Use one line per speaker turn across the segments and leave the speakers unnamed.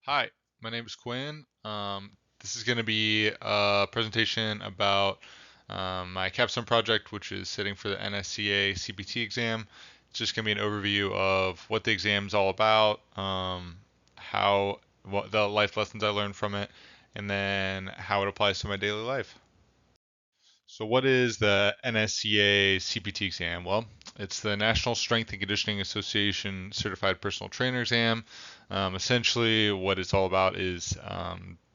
Hi, my name is Quinn. This is going to be a presentation about my capstone project, which is sitting for the NSCA CPT exam. It's just going to be an overview of what the exam is all about, what the life lessons I learned from it, and then how it applies to my daily life. So, what is the NSCA CPT exam? Well, it's the National Strength and Conditioning Association Certified Personal Trainer exam. Essentially, what it's all about is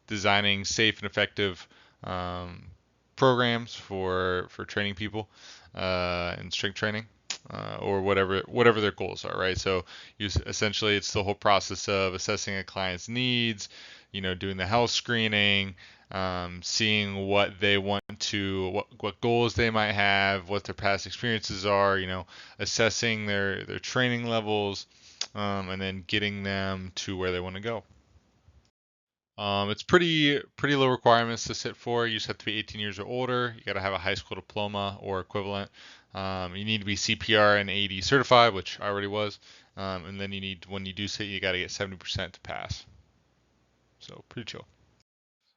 designing safe and effective um, programs for training people in strength training. Or whatever their goals are, right? So essentially it's the whole process of assessing a client's needs, doing the health screening, seeing what they want to, what goals they might have, what their past experiences are, assessing their training levels, and then getting them to where they want to go. It's pretty low requirements to sit for. You just have to be 18 years or older. You got to have a high school diploma or equivalent. You need to be CPR and AD certified, which I already was. And then when you do sit, you got to get 70% to pass. So pretty chill.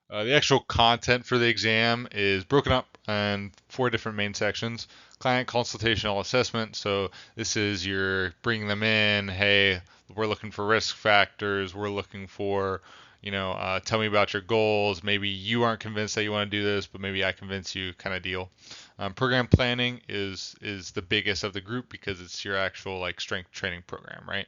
The actual content for the exam is broken up in 4 different main sections. Client consultational assessment. So this is your bringing them in. Hey, we're looking for risk factors. We're looking for, tell me about your goals. Maybe you aren't convinced that you want to do this, but maybe I convince you, kind of deal. Program planning is the biggest of the group because it's your actual like strength training program, right?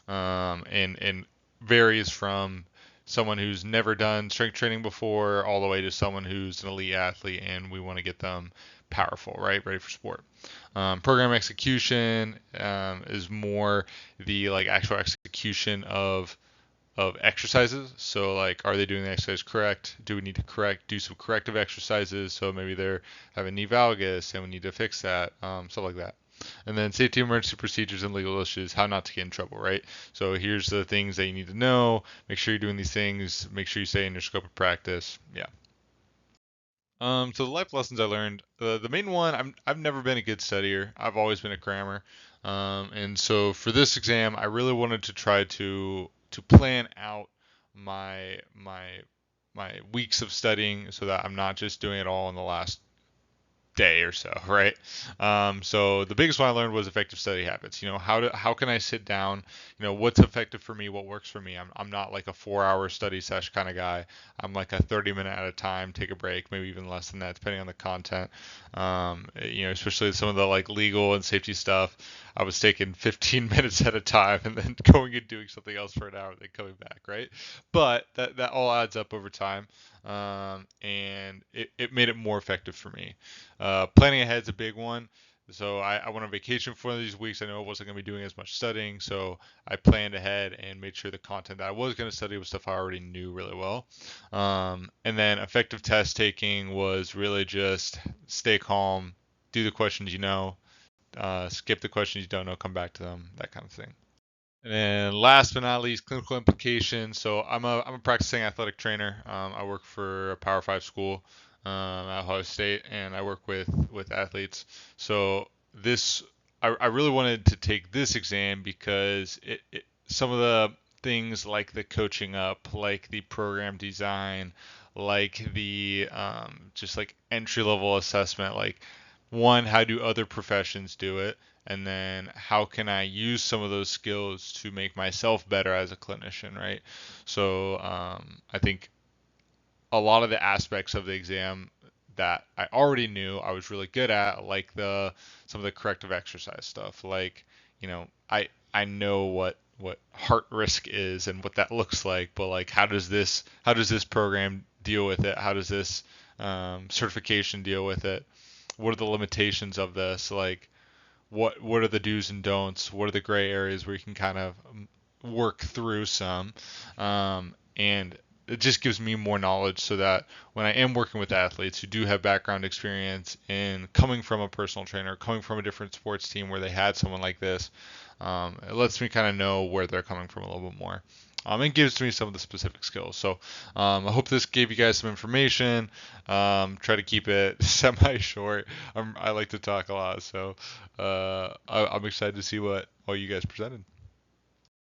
And varies from someone who's never done strength training before all the way to someone who's an elite athlete and we want to get them powerful, right? Ready for sport. Program execution is more the like actual execution of exercises. So like, are they doing the exercise correct? Do we need to do some corrective exercises? So maybe they're having knee valgus and we need to fix that, stuff like that. And then safety emergency procedures and legal issues, how not to get in trouble, right? So here's the things that you need to know. Make sure you're doing these things. Make sure you stay in your scope of practice. Yeah. So the life lessons I learned, the main one, I've never been a good studier. I've always been a crammer. And so for this exam, I really wanted to try to plan out my my my weeks of studying so that I'm not just doing it all in the last day or so, right? So the biggest one I learned was effective study habits. How can I sit down? What's effective for me? What works for me? I'm not like a 4 hour study session kind of guy. I'm like a 30 minute at a time, take a break, maybe even less than that, depending on the content. Especially some of the like legal and safety stuff. I was taking 15 minutes at a time and then going and doing something else for an hour, then coming back, right? But that all adds up over time. And it made it more effective for me. Planning ahead is a big one. So I went on vacation for one of these weeks. I know I wasn't going to be doing as much studying, so I planned ahead and made sure the content that I was going to study was stuff I already knew really well. And then effective test taking was really just stay calm, do the questions you know, skip the questions you don't know, come back to them, that kind of thing. And then last but not least, clinical implications. So I'm a practicing athletic trainer. I work for a Power Five school at Ohio State, and I work with athletes. So this I really wanted to take this exam because some of the things like the coaching up, like the program design, like the just like entry level assessment, like one, how do other professions do it? And then how can I use some of those skills to make myself better as a clinician, right? So I think a lot of the aspects of the exam that I already knew I was really good at, like the some of the corrective exercise stuff, like I know what heart risk is and what that looks like, but like how does this program deal with it? How does this certification deal with it? What are the limitations of this? Like what are the do's and don'ts? What are the gray areas where you can kind of work through some? And it just gives me more knowledge so that when I am working with athletes who do have background experience in coming from a personal trainer, coming from a different sports team where they had someone like this, it lets me kind of know where they're coming from a little bit more. And gives me some of the specific skills. So I hope this gave you guys some information. Try to keep it semi short. I like to talk a lot, so I'm excited to see what all you guys presented.